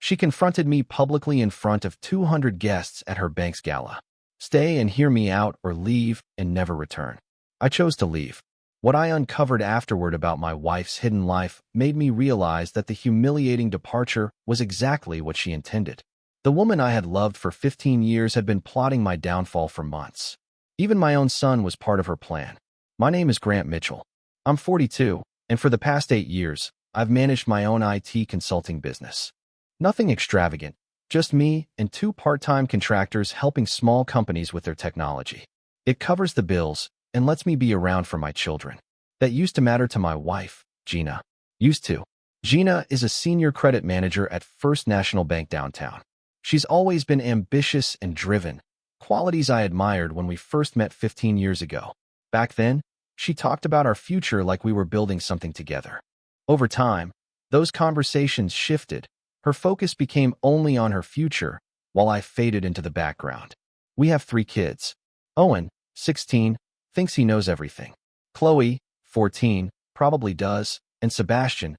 She confronted me publicly in front of 200 guests at her bank's gala. Stay and hear me out or leave and never return. I chose to leave. What I uncovered afterward about my wife's hidden life made me realize that the humiliating departure was exactly what she intended. The woman I had loved for 15 years had been plotting my downfall for months. Even my own son was part of her plan. My name is Grant Mitchell. I'm 42, and for the past 8 years, I've managed my own IT consulting business. Nothing extravagant, just me and 2 part-time contractors helping small companies with their technology. It covers the bills and lets me be around for my children. That used to matter to my wife, Gina. Used to. Gina is a senior credit manager at First National Bank downtown. She's always been ambitious and driven, qualities I admired when we first met 15 years ago. Back then, she talked about our future like we were building something together. Over time, those conversations shifted. Her focus became only on her future, while I faded into the background. We have 3 kids. Owen, 16, thinks he knows everything. Chloe, 14, probably does, and Sebastian,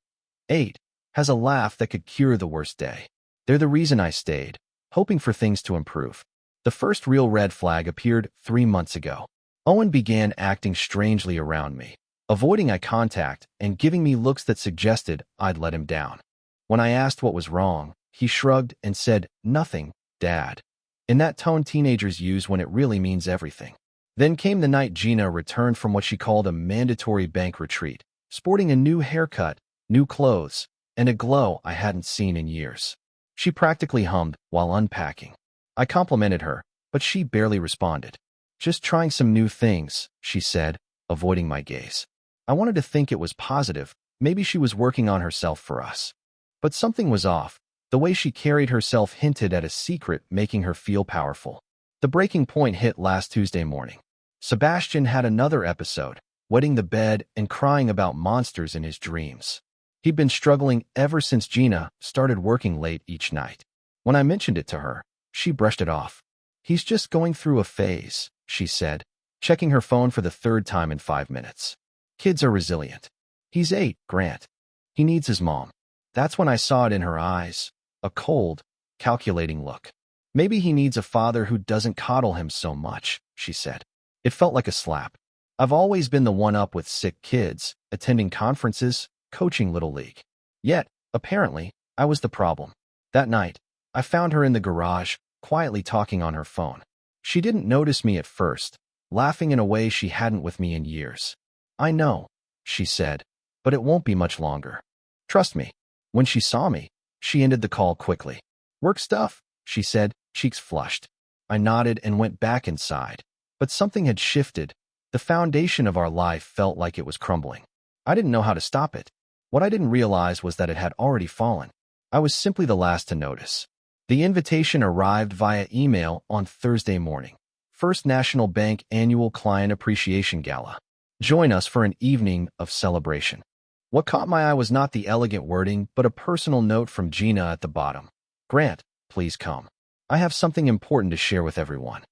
8, has a laugh that could cure the worst day. They're the reason I stayed, hoping for things to improve. The first real red flag appeared 3 months ago. Owen began acting strangely around me, avoiding eye contact and giving me looks that suggested I'd let him down. When I asked what was wrong, he shrugged and said, "Nothing, Dad," in that tone teenagers use when it really means everything. Then came the night Gina returned from what she called a mandatory bank retreat, sporting a new haircut, new clothes, and a glow I hadn't seen in years. She practically hummed while unpacking. I complimented her, but she barely responded. "Just trying some new things," she said, avoiding my gaze. I wanted to think it was positive. Maybe she was working on herself for us. But something was off. The way she carried herself hinted at a secret making her feel powerful. The breaking point hit last Tuesday morning. Sebastian had another episode, wetting the bed and crying about monsters in his dreams. He'd been struggling ever since Gina started working late each night. When I mentioned it to her, she brushed it off. "He's just going through a phase," she said, checking her phone for the 3rd time in 5 minutes. "Kids are resilient. He's 8, Grant. He needs his mom." That's when I saw it in her eyes, a cold, calculating look. "Maybe he needs a father who doesn't coddle him so much," she said. It felt like a slap. I've always been the one up with sick kids, attending conferences, coaching Little League. Yet, apparently, I was the problem. That night, I found her in the garage, quietly talking on her phone. She didn't notice me at first, laughing in a way she hadn't with me in years. "I know," she said, "but it won't be much longer. Trust me." When she saw me, she ended the call quickly. "Work stuff," she said, cheeks flushed. I nodded and went back inside. But something had shifted. The foundation of our life felt like it was crumbling. I didn't know how to stop it. What I didn't realize was that it had already fallen. I was simply the last to notice. The invitation arrived via email on Thursday morning. First National Bank Annual Client Appreciation Gala. Join us for an evening of celebration. What caught my eye was not the elegant wording, but a personal note from Gina at the bottom. "Grant, please come. I have something important to share with everyone.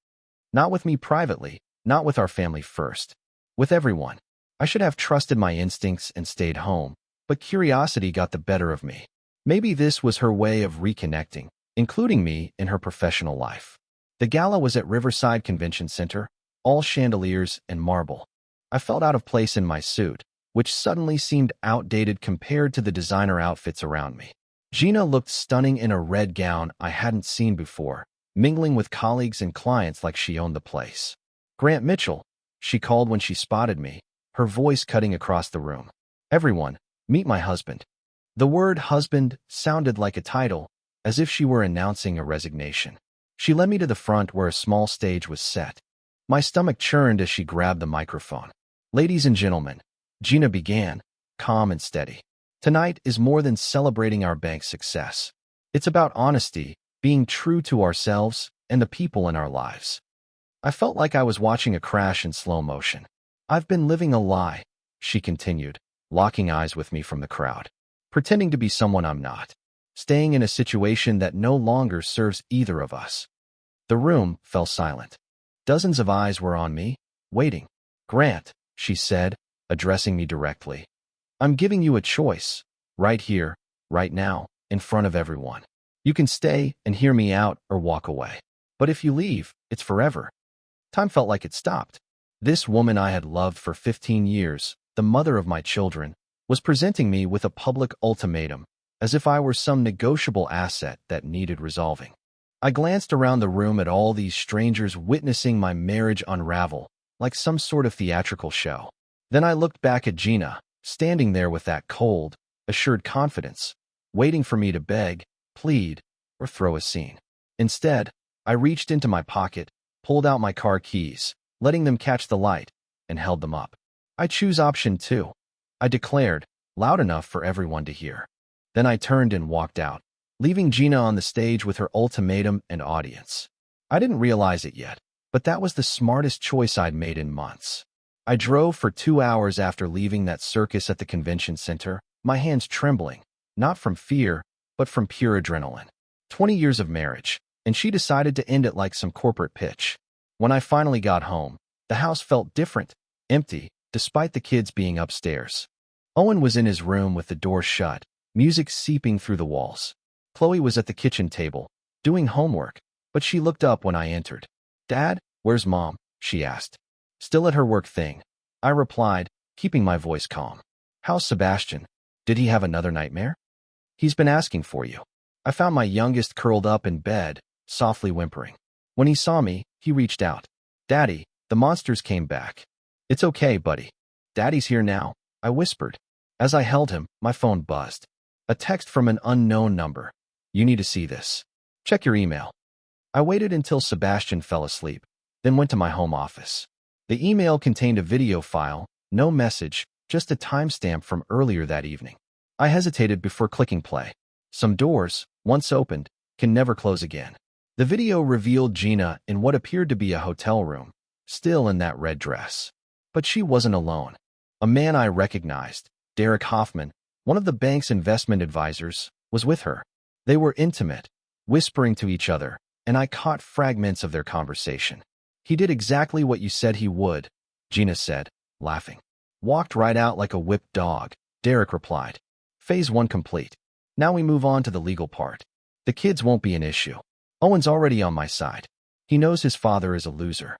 Not with me privately, not with our family first. With everyone." I should have trusted my instincts and stayed home, but curiosity got the better of me. Maybe this was her way of reconnecting, including me in her professional life. The gala was at Riverside Convention Center, all chandeliers and marble. I felt out of place in my suit, which suddenly seemed outdated compared to the designer outfits around me. Gina looked stunning in a red gown I hadn't seen before, mingling with colleagues and clients like she owned the place. "Grant Mitchell," she called when she spotted me, her voice cutting across the room. "Everyone, meet my husband." The word husband sounded like a title, as if she were announcing a resignation. She led me to the front where a small stage was set. My stomach churned as she grabbed the microphone. "Ladies and gentlemen," Gina began, calm and steady. "Tonight is more than celebrating our bank's success. It's about honesty, being true to ourselves and the people in our lives." I felt like I was watching a crash in slow motion. "I've been living a lie," she continued, locking eyes with me from the crowd. "Pretending to be someone I'm not. Staying in a situation that no longer serves either of us." The room fell silent. Dozens of eyes were on me, waiting. "Grant," she said, addressing me directly, "I'm giving you a choice, right here, right now, in front of everyone. You can stay and hear me out or walk away. But if you leave, it's forever. Time felt like it stopped. This woman I had loved for 15 years, the mother of my children, was presenting me with a public ultimatum, as if I were some negotiable asset that needed resolving. I glanced around the room at all these strangers witnessing my marriage unravel, like some sort of theatrical show. Then I looked back at Gina, standing there with that cold, assured confidence, waiting for me to beg, plead, or throw a scene. Instead, I reached into my pocket, pulled out my car keys, letting them catch the light, and held them up. I choose option 2, I declared, loud enough for everyone to hear. Then I turned and walked out, leaving Gina on the stage with her ultimatum and audience. I didn't realize it yet, but that was the smartest choice I'd made in months. I drove for 2 hours after leaving that circus at the convention center, my hands trembling, not from fear, but from pure adrenaline. 20 years of marriage, and she decided to end it like some corporate pitch. When I finally got home, the house felt different, empty, despite the kids being upstairs. Owen was in his room with the door shut, music seeping through the walls. Chloe was at the kitchen table, doing homework, but she looked up when I entered. "Dad, where's Mom?" she asked. "Still at her work thing," I replied, keeping my voice calm. "How's Sebastian? Did he have another nightmare?" "He's been asking for you." I found my youngest curled up in bed, softly whimpering. When he saw me, he reached out. "Daddy, the monsters came back." "It's okay, buddy. Daddy's here now," I whispered. As I held him, my phone buzzed. A text from an unknown number. "You need to see this. Check your email." I waited until Sebastian fell asleep, then went to my home office. The email contained a video file, no message, just a timestamp from earlier that evening. I hesitated before clicking play. Some doors, once opened, can never close again. The video revealed Gina in what appeared to be a hotel room, still in that red dress. But she wasn't alone. A man I recognized, Derek Hoffman, one of the bank's investment advisors, was with her. They were intimate, whispering to each other, and I caught fragments of their conversation. "He did exactly what you said he would," Gina said, laughing. "Walked right out like a whipped dog," Derek replied. "Phase 1 complete. Now we move on to the legal part. The kids won't be an issue. Owen's already on my side. He knows his father is a loser."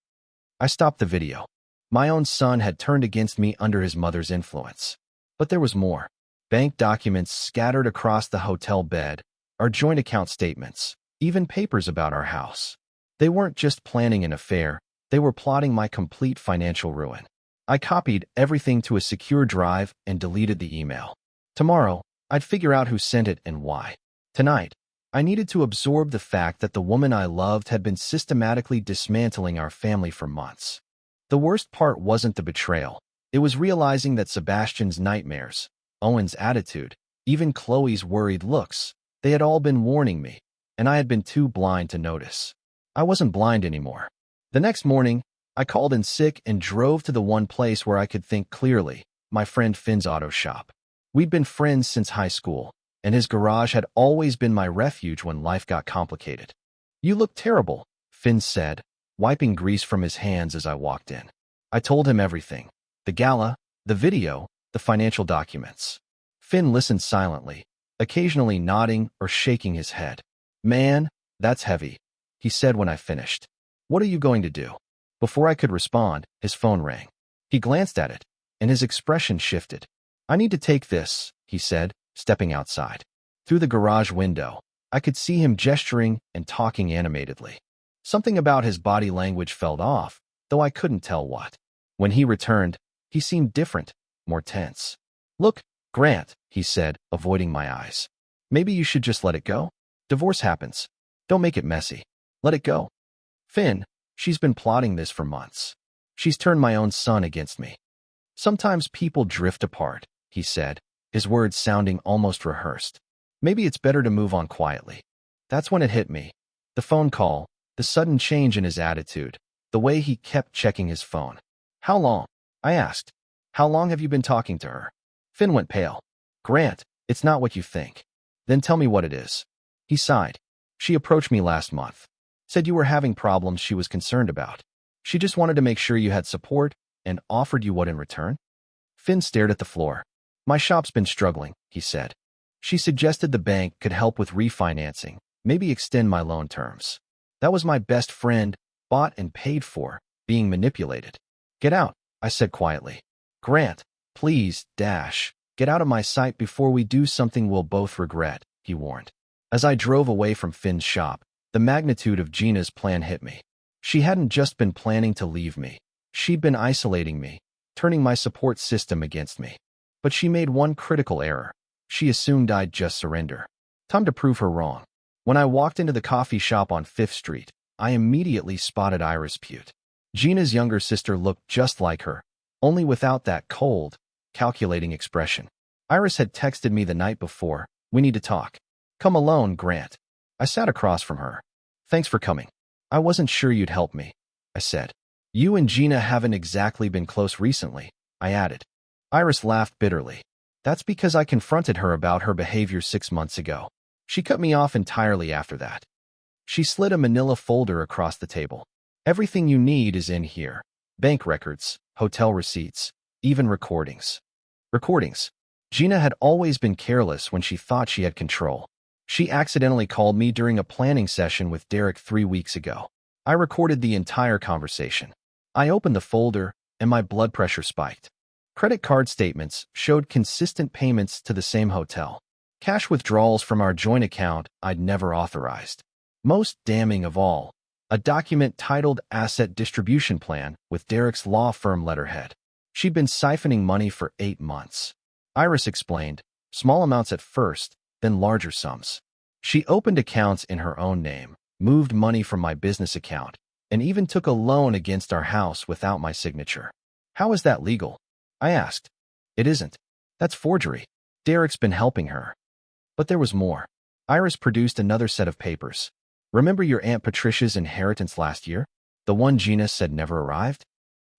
I stopped the video. My own son had turned against me under his mother's influence. But there was more. Bank documents scattered across the hotel bed, our joint account statements, even papers about our house. They weren't just planning an affair, they were plotting my complete financial ruin. I copied everything to a secure drive and deleted the email. Tomorrow, I'd figure out who sent it and why. Tonight, I needed to absorb the fact that the woman I loved had been systematically dismantling our family for months. The worst part wasn't the betrayal. It was realizing that Sebastian's nightmares, Owen's attitude, even Chloe's worried looks, they had all been warning me, and I had been too blind to notice. I wasn't blind anymore. The next morning, I called in sick and drove to the one place where I could think clearly, my friend Finn's auto shop. We'd been friends since high school, and his garage had always been my refuge when life got complicated. "You look terrible," Finn said, wiping grease from his hands as I walked in. I told him everything. The gala, the video, the financial documents. Finn listened silently, occasionally nodding or shaking his head. "Man, that's heavy," he said when I finished. "What are you going to do?" Before I could respond, his phone rang. He glanced at it, and his expression shifted. "I need to take this," he said, stepping outside. Through the garage window, I could see him gesturing and talking animatedly. Something about his body language felt off, though I couldn't tell what. When he returned, he seemed different, more tense. "Look, Grant," he said, avoiding my eyes. "Maybe you should just let it go. Divorce happens. Don't make it messy. Let it go. Finn, she's been plotting this for months. She's turned my own son against me." "Sometimes people drift apart," he said, his words sounding almost rehearsed. "Maybe it's better to move on quietly." That's when it hit me. The phone call, the sudden change in his attitude, the way he kept checking his phone. "How long?" I asked. "How long have you been talking to her?" Finn went pale. "Grant, it's not what you think." "Then tell me what it is." He sighed. "She approached me last month. Said you were having problems she was concerned about. She just wanted to make sure you had support and offered you what in return?" Finn stared at the floor. "My shop's been struggling," he said. "She suggested the bank could help with refinancing, Maybe extend my loan terms. That was my best friend, bought and paid for, being manipulated. Get out, I said quietly. Grant, please, get out of my sight before we do something we'll both regret, he warned. As I drove away from Finn's shop, the magnitude of Gina's plan hit me. She hadn't just been planning to leave me. She'd been isolating me, turning my support system against me. But she made one critical error. She assumed I'd just surrender. Time to prove her wrong. When I walked into the coffee shop on 5th Street, I immediately spotted Iris Pute. Gina's younger sister looked just like her, only without that cold, calculating expression. Iris had texted me the night before, "We need to talk." "Come alone, Grant." I sat across from her. "Thanks for coming. I wasn't sure you'd help me," I said. "You and Gina haven't exactly been close recently," I added. Iris laughed bitterly. "That's because I confronted her about her behavior 6 months ago. She cut me off entirely after that." She slid a manila folder across the table. "Everything you need is in here. Bank records, hotel receipts, even recordings." Recordings. Gina had always been careless when she thought she had control. She accidentally called me during a planning session with Derek 3 weeks ago. I recorded the entire conversation. I opened the folder, and my blood pressure spiked. Credit card statements showed consistent payments to the same hotel. Cash withdrawals from our joint account I'd never authorized. Most damning of all, a document titled Asset Distribution Plan with Derek's law firm letterhead. She'd been siphoning money for 8 months. Iris explained, small amounts at first, then larger sums. She opened accounts in her own name, moved money from my business account, and even took a loan against our house without my signature. "How is that legal?" I asked. "It isn't. That's forgery. Derek's been helping her." But there was more. Iris produced another set of papers. "Remember your Aunt Patricia's inheritance last year? The one Gina said never arrived?"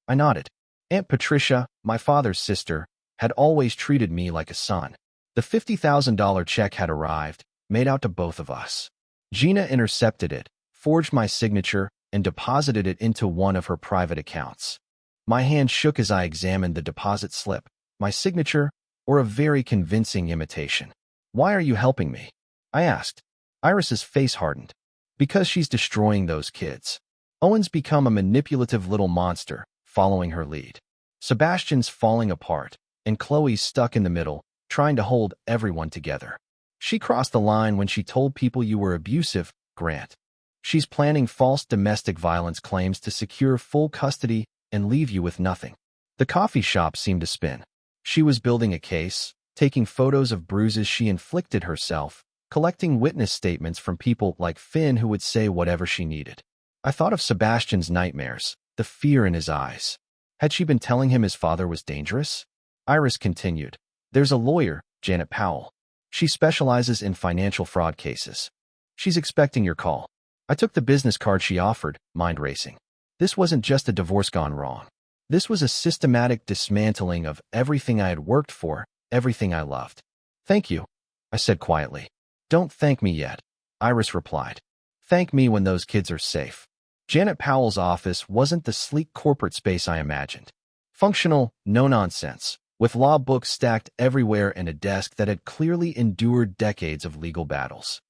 I nodded. Aunt Patricia, my father's sister, had always treated me like a son. The $50,000 check had arrived, made out to both of us. Gina intercepted it, forged my signature, and deposited it into one of her private accounts. My hand shook as I examined the deposit slip. My signature, or a very convincing imitation. "Why are you helping me?" I asked. Iris's face hardened. "Because she's destroying those kids." Owen's become a manipulative little monster, following her lead. Sebastian's falling apart, and Chloe's stuck in the middle, trying to hold everyone together. She crossed the line when she told people you were abusive, Grant. She's planning false domestic violence claims to secure full custody and leave you with nothing. The coffee shop seemed to spin. She was building a case, taking photos of bruises she inflicted herself, collecting witness statements from people like Finn who would say whatever she needed. I thought of Sebastian's nightmares, the fear in his eyes. Had she been telling him his father was dangerous? Iris continued. "There's a lawyer, Janet Powell. She specializes in financial fraud cases. She's expecting your call." I took the business card she offered, mind racing. This wasn't just a divorce gone wrong. This was a systematic dismantling of everything I had worked for, everything I loved. "Thank you," I said quietly. "Don't thank me yet," Iris replied. "Thank me when those kids are safe." Janet Powell's office wasn't the sleek corporate space I imagined. Functional, no nonsense, with law books stacked everywhere and a desk that had clearly endured decades of legal battles.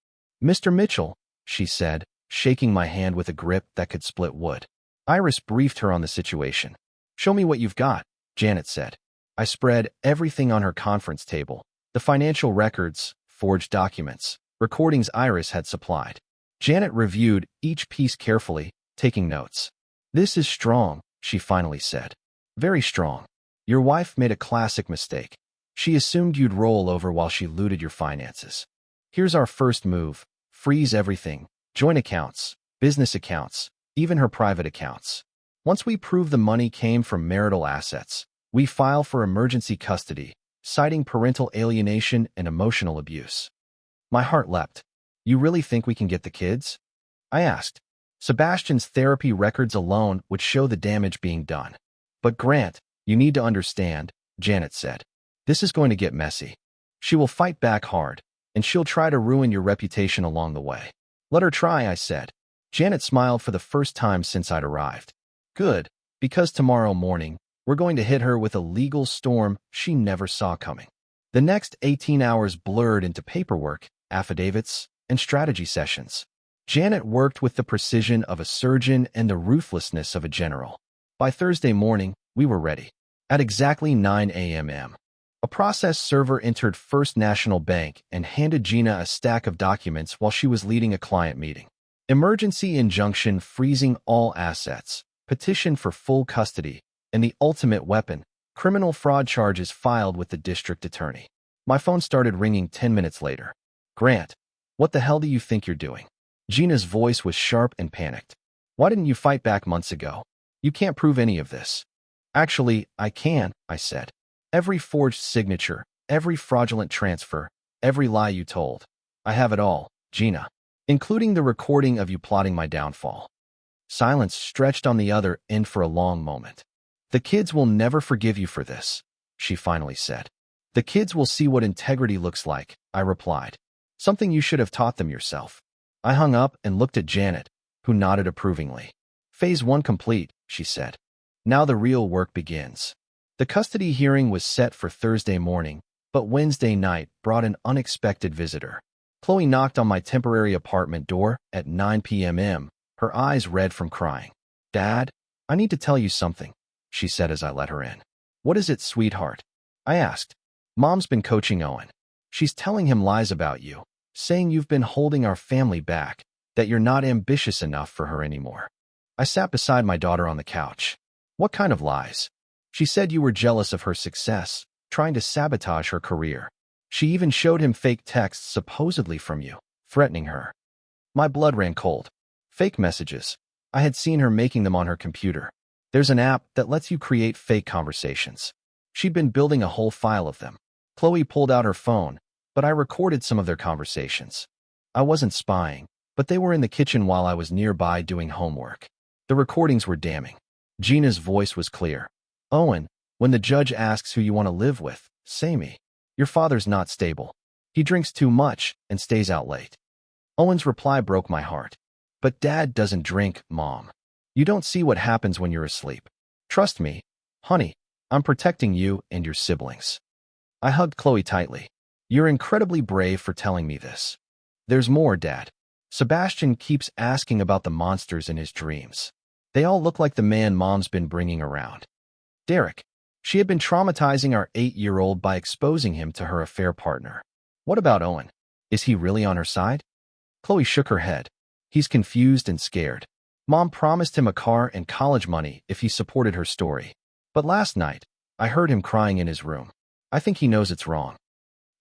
"Mr. Mitchell," she said, shaking my hand with a grip that could split wood. Iris briefed her on the situation. "Show me what you've got," Janet said. I spread everything on her conference table, the financial records, forged documents, recordings Iris had supplied. Janet reviewed each piece carefully, taking notes. "This is strong," she finally said. "Very strong. Your wife made a classic mistake. She assumed you'd roll over while she looted your finances. Here's our first move. Freeze everything. Joint accounts, business accounts, even her private accounts. Once we prove the money came from marital assets, we file for emergency custody, citing parental alienation and emotional abuse." My heart leapt. "You really think we can get the kids?" I asked. "Sebastian's therapy records alone would show the damage being done." "But Grant, you need to understand," Janet said. "This is going to get messy. She will fight back hard, and she'll try to ruin your reputation along the way." "Let her try," I said. Janet smiled for the first time since I'd arrived. "Good, because tomorrow morning, we're going to hit her with a legal storm she never saw coming." The next 18 hours blurred into paperwork, affidavits, and strategy sessions. Janet worked with the precision of a surgeon and the ruthlessness of a general. By Thursday morning, we were ready. At exactly 9 a.m., a process server entered First National Bank and handed Gina a stack of documents while she was leading a client meeting. Emergency injunction freezing all assets, petition for full custody, and the ultimate weapon, criminal fraud charges filed with the district attorney. My phone started ringing 10 minutes later. Grant, what the hell do you think you're doing? Gina's voice was sharp and panicked. Why didn't you fight back months ago? You can't prove any of this. Actually, I can, I said. Every forged signature, every fraudulent transfer, every lie you told. I have it all, Gina, including the recording of you plotting my downfall. Silence stretched on the other end for a long moment. The kids will never forgive you for this, she finally said. The kids will see what integrity looks like, I replied. Something you should have taught them yourself. I hung up and looked at Janet, who nodded approvingly. Phase 1 complete, she said. Now the real work begins. The custody hearing was set for Thursday morning, but Wednesday night brought an unexpected visitor. Chloe knocked on my temporary apartment door at 9 p.m., her eyes red from crying. Dad, I need to tell you something, she said as I let her in. What is it, sweetheart? I asked. Mom's been coaching Owen. She's telling him lies about you, saying you've been holding our family back, that you're not ambitious enough for her anymore. I sat beside my daughter on the couch. What kind of lies? She said you were jealous of her success, trying to sabotage her career. She even showed him fake texts supposedly from you, threatening her. My blood ran cold. Fake messages. I had seen her making them on her computer. There's an app that lets you create fake conversations. She'd been building a whole file of them. Chloe pulled out her phone, but I recorded some of their conversations. I wasn't spying, but they were in the kitchen while I was nearby doing homework. The recordings were damning. Gina's voice was clear. Owen, when the judge asks who you want to live with, say me. Your father's not stable. He drinks too much and stays out late. Owen's reply broke my heart. But Dad doesn't drink, Mom. You don't see what happens when you're asleep. Trust me, honey, I'm protecting you and your siblings. I hugged Chloe tightly. You're incredibly brave for telling me this. There's more, Dad. Sebastian keeps asking about the monsters in his dreams. They all look like the man Mom's been bringing around. Derek. She had been traumatizing our 8-year-old by exposing him to her affair partner. What about Owen? Is he really on her side? Chloe shook her head. He's confused and scared. Mom promised him a car and college money if he supported her story. But last night, I heard him crying in his room. I think he knows it's wrong.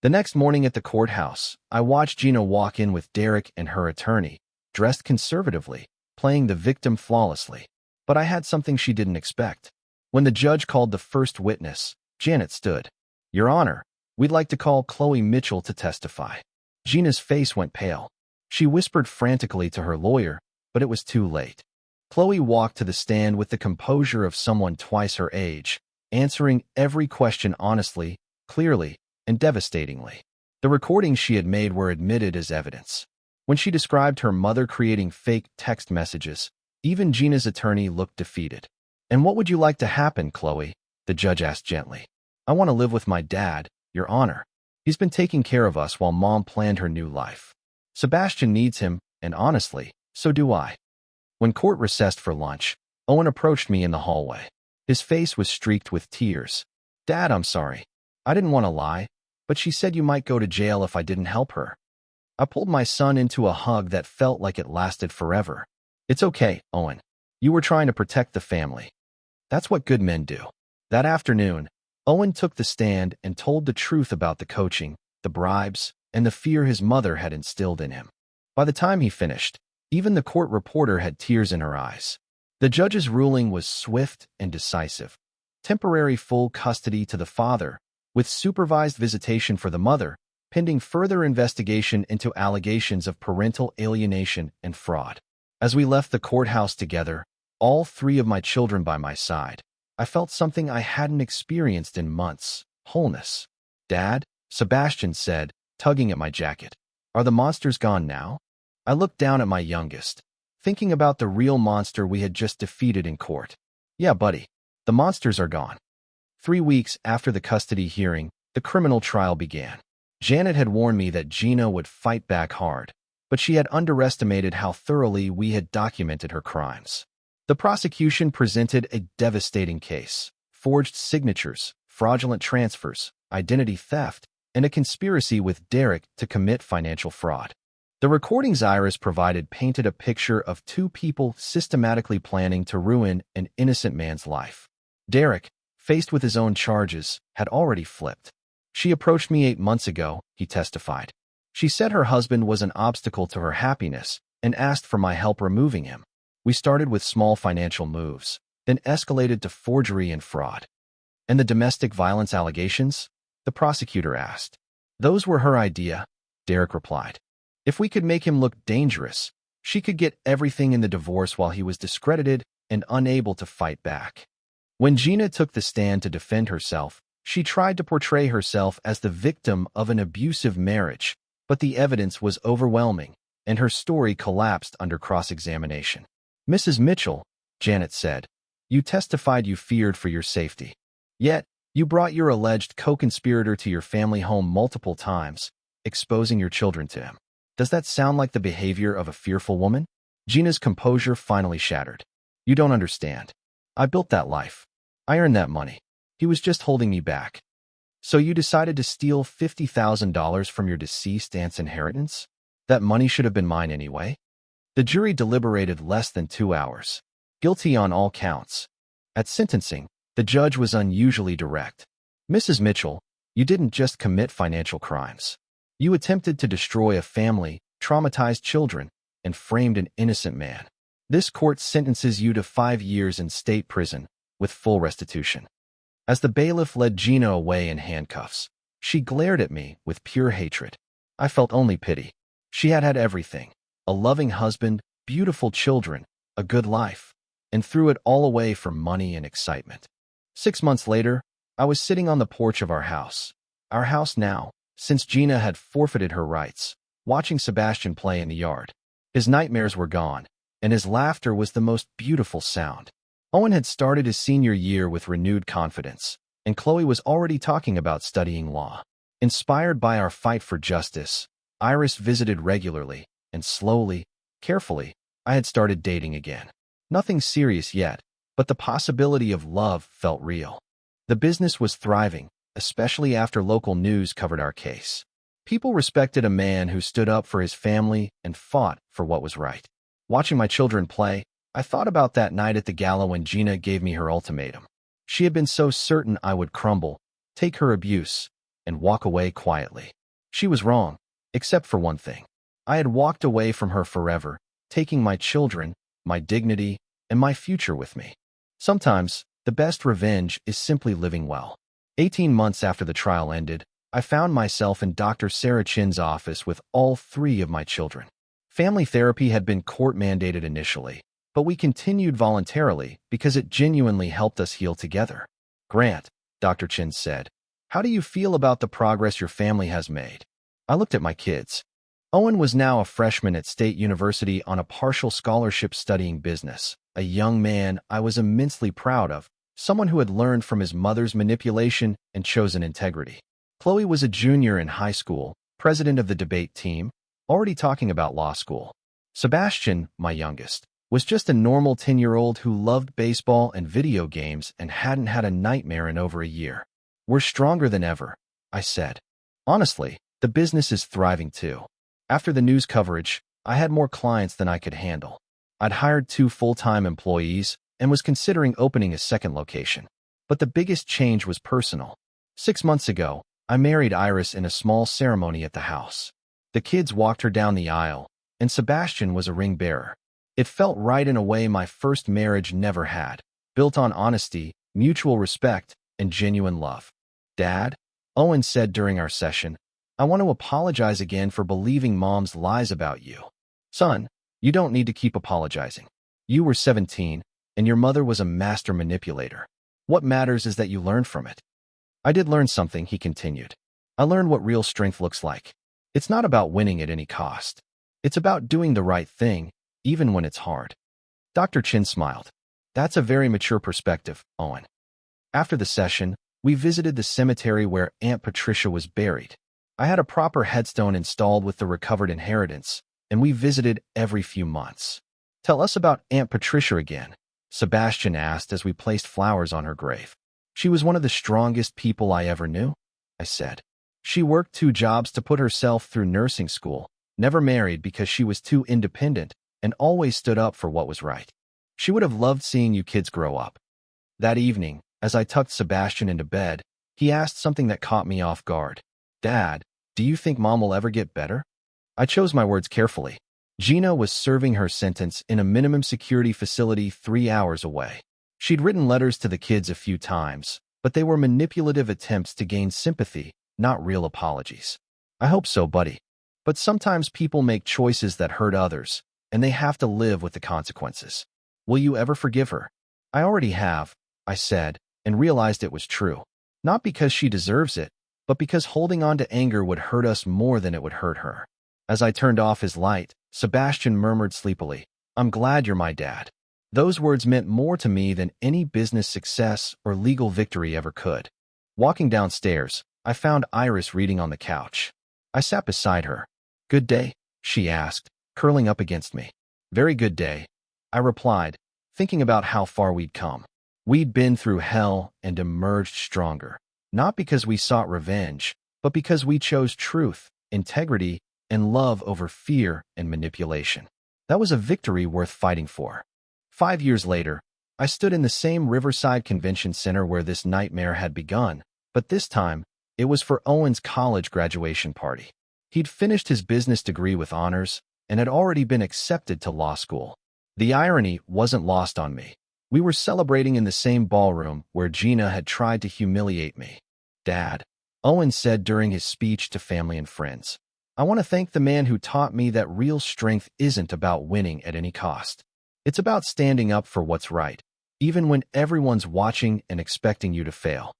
The next morning at the courthouse, I watched Gina walk in with Derek and her attorney, dressed conservatively, playing the victim flawlessly. But I had something she didn't expect. When the judge called the first witness, Janet stood. Your Honor, we'd like to call Chloe Mitchell to testify. Gina's face went pale. She whispered frantically to her lawyer, but it was too late. Chloe walked to the stand with the composure of someone twice her age, answering every question honestly, clearly, and devastatingly. The recordings she had made were admitted as evidence. When she described her mother creating fake text messages, even Gina's attorney looked defeated. And what would you like to happen, Chloe? The judge asked gently. I want to live with my dad, Your Honor. He's been taking care of us while Mom planned her new life. Sebastian needs him, and honestly, so do I. When court recessed for lunch, Owen approached me in the hallway. His face was streaked with tears. Dad, I'm sorry. I didn't want to lie, but she said you might go to jail if I didn't help her. I pulled my son into a hug that felt like it lasted forever. It's okay, Owen. You were trying to protect the family. That's what good men do. That afternoon, Owen took the stand and told the truth about the coaching, the bribes, and the fear his mother had instilled in him. By the time he finished, even the court reporter had tears in her eyes. The judge's ruling was swift and decisive. Temporary full custody to the father, with supervised visitation for the mother, pending further investigation into allegations of parental alienation and fraud. As we left the courthouse together, all 3 of my children by my side, I felt something I hadn't experienced in months, wholeness. Dad, Sebastian said, tugging at my jacket. Are the monsters gone now? I looked down at my youngest, thinking about the real monster we had just defeated in court. Yeah, buddy, the monsters are gone. 3 weeks after the custody hearing, the criminal trial began. Janet had warned me that Gina would fight back hard, but she had underestimated how thoroughly we had documented her crimes. The prosecution presented a devastating case: forged signatures, fraudulent transfers, identity theft, and a conspiracy with Derek to commit financial fraud. The recordings Iris provided painted a picture of two people systematically planning to ruin an innocent man's life. Derek, faced with his own charges, had already flipped. "She approached me 8 months ago," he testified. "She said her husband was an obstacle to her happiness and asked for my help removing him. We started with small financial moves, then escalated to forgery and fraud." "And the domestic violence allegations?" the prosecutor asked. "Those were her idea," Derek replied. "If we could make him look dangerous, she could get everything in the divorce while he was discredited and unable to fight back." When Gina took the stand to defend herself, she tried to portray herself as the victim of an abusive marriage, but the evidence was overwhelming, and her story collapsed under cross-examination. "Mrs. Mitchell," Janet said, "you testified you feared for your safety. Yet, you brought your alleged co-conspirator to your family home multiple times, exposing your children to him. Does that sound like the behavior of a fearful woman?" Gina's composure finally shattered. "You don't understand. I built that life. I earned that money. He was just holding me back." "So you decided to steal $50,000 from your deceased aunt's inheritance? That money should have been mine anyway." The jury deliberated less than 2 hours. Guilty on all counts. At sentencing, the judge was unusually direct. "Mrs. Mitchell, you didn't just commit financial crimes. You attempted to destroy a family, traumatized children, and framed an innocent man. This court sentences you to 5 years in state prison, with full restitution." As the bailiff led Gina away in handcuffs, she glared at me with pure hatred. I felt only pity. She had had everything: a loving husband, beautiful children, a good life, and threw it all away for money and excitement. 6 months later, I was sitting on the porch of our house now, since Gina had forfeited her rights, watching Sebastian play in the yard. His nightmares were gone, and his laughter was the most beautiful sound. Owen had started his senior year with renewed confidence, and Chloe was already talking about studying law. Inspired by our fight for justice, Iris visited regularly, and slowly, carefully, I had started dating again. Nothing serious yet, but the possibility of love felt real. The business was thriving, especially after local news covered our case. People respected a man who stood up for his family and fought for what was right. Watching my children play, I thought about that night at the gala when Gina gave me her ultimatum. She had been so certain I would crumble, take her abuse, and walk away quietly. She was wrong, except for one thing. I had walked away from her forever, taking my children, my dignity, and my future with me. Sometimes, the best revenge is simply living well. 18 months after the trial ended, I found myself in Dr. Sarah Chin's office with all 3 of my children. Family therapy had been court-mandated initially, but we continued voluntarily because it genuinely helped us heal together. "Grant," Dr. Chin said, "how do you feel about the progress your family has made?" I looked at my kids. Owen was now a freshman at State University on a partial scholarship studying business, a young man I was immensely proud of, someone who had learned from his mother's manipulation and chosen integrity. Chloe was a junior in high school, president of the debate team, already talking about law school. Sebastian, my youngest, was just a normal 10-year-old who loved baseball and video games and hadn't had a nightmare in over a year. "We're stronger than ever," I said. Honestly, the business is thriving too. After the news coverage, I had more clients than I could handle. I'd hired 2 full-time employees and was considering opening a second location. But the biggest change was personal. 6 months ago, I married Iris in a small ceremony at the house. The kids walked her down the aisle, and Sebastian was a ring bearer. It felt right in a way my first marriage never had, built on honesty, mutual respect, and genuine love. "Dad," Owen said during our session, "I want to apologize again for believing Mom's lies about you." "Son, you don't need to keep apologizing. You were 17, and your mother was a master manipulator. What matters is that you learned from it." "I did learn something," he continued. "I learned what real strength looks like. It's not about winning at any cost. It's about doing the right thing, even when it's hard." Dr. Chin smiled. "That's a very mature perspective, Owen." After the session, we visited the cemetery where Aunt Patricia was buried. I had a proper headstone installed with the recovered inheritance, and we visited every few months. Tell us about Aunt Patricia again, Sebastian asked as we placed flowers on her grave. She was one of the strongest people I ever knew, I said. She worked 2 jobs to put herself through nursing school, never married because she was too independent, and always stood up for what was right. She would have loved seeing you kids grow up. That evening, as I tucked Sebastian into bed, he asked something that caught me off guard. Dad, do you think Mom will ever get better? I chose my words carefully. Gina was serving her sentence in a minimum security facility 3 hours away. She'd written letters to the kids a few times, but they were manipulative attempts to gain sympathy, not real apologies. I hope so, buddy. But sometimes people make choices that hurt others, and they have to live with the consequences. Will you ever forgive her? I already have, I said, and realized it was true. Not because she deserves it, but because holding on to anger would hurt us more than it would hurt her. As I turned off his light, Sebastian murmured sleepily, I'm glad you're my dad. Those words meant more to me than any business success or legal victory ever could. Walking downstairs, I found Iris reading on the couch. I sat beside her. Good day? She asked, curling up against me. Very good day, I replied, thinking about how far we'd come. We'd been through hell and emerged stronger, not because we sought revenge, but because we chose truth, integrity, and love over fear and manipulation. That was a victory worth fighting for. 5 years later, I stood in the same Riverside Convention Center where this nightmare had begun, but this time, it was for Owen's college graduation party. He'd finished his business degree with honors and had already been accepted to law school. The irony wasn't lost on me. We were celebrating in the same ballroom where Gina had tried to humiliate me. Dad, Owen said during his speech to family and friends, I want to thank the man who taught me that real strength isn't about winning at any cost. It's about standing up for what's right, even when everyone's watching and expecting you to fail.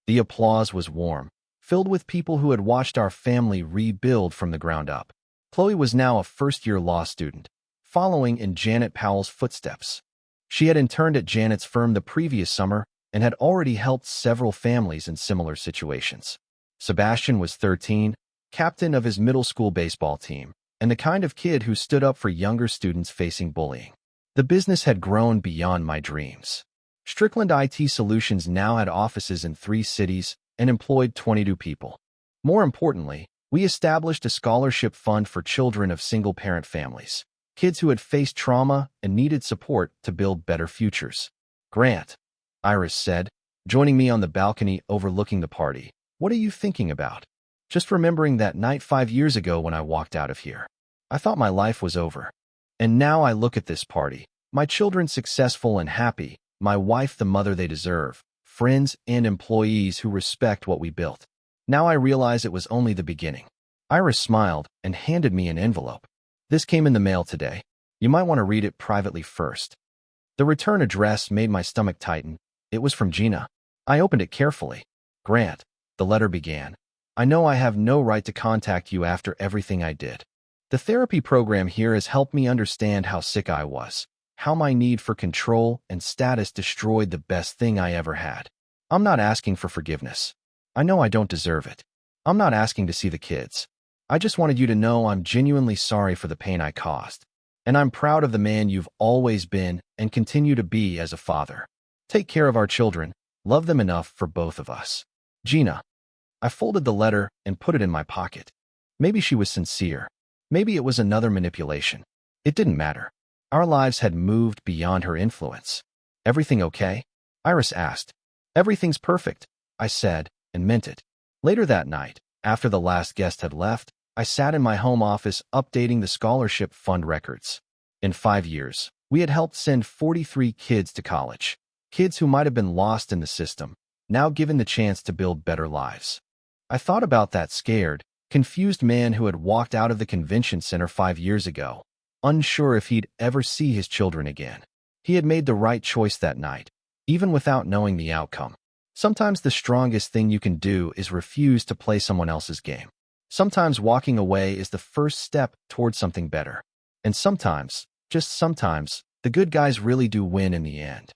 The applause was warm, filled with people who had watched our family rebuild from the ground up. Chloe was now a first-year law student, following in Janet Powell's footsteps. She had interned at Janet's firm the previous summer and had already helped several families in similar situations. Sebastian was 13, captain of his middle school baseball team, and the kind of kid who stood up for younger students facing bullying. The business had grown beyond my dreams. Strickland IT Solutions now had offices in 3 cities and employed 22 people. More importantly, we established a scholarship fund for children of single-parent families, kids who had faced trauma and needed support to build better futures. Grant, Iris said, joining me on the balcony overlooking the party, what are you thinking about? Just remembering that night 5 years ago when I walked out of here. I thought my life was over. And now I look at this party, my children successful and happy, my wife the mother they deserve, friends and employees who respect what we built. Now I realize it was only the beginning. Iris smiled and handed me an envelope. This came in the mail today. You might want to read it privately first. The return address made my stomach tighten. It was from Gina. I opened it carefully. Grant, the letter began. I know I have no right to contact you after everything I did. The therapy program here has helped me understand how sick I was, how my need for control and status destroyed the best thing I ever had. I'm not asking for forgiveness. I know I don't deserve it. I'm not asking to see the kids. I just wanted you to know I'm genuinely sorry for the pain I caused. And I'm proud of the man you've always been and continue to be as a father. Take care of our children. Love them enough for both of us. Gina. I folded the letter and put it in my pocket. Maybe she was sincere. Maybe it was another manipulation. It didn't matter. Our lives had moved beyond her influence. Everything okay? Iris asked. Everything's perfect, I said, and meant it. Later that night, after the last guest had left, I sat in my home office updating the scholarship fund records. In 5 years, we had helped send 43 kids to college. Kids who might have been lost in the system, now given the chance to build better lives. I thought about that scared, confused man who had walked out of the convention center 5 years ago, unsure if he'd ever see his children again. He had made the right choice that night, even without knowing the outcome. Sometimes the strongest thing you can do is refuse to play someone else's game. Sometimes walking away is the first step towards something better. And sometimes, just sometimes, the good guys really do win in the end.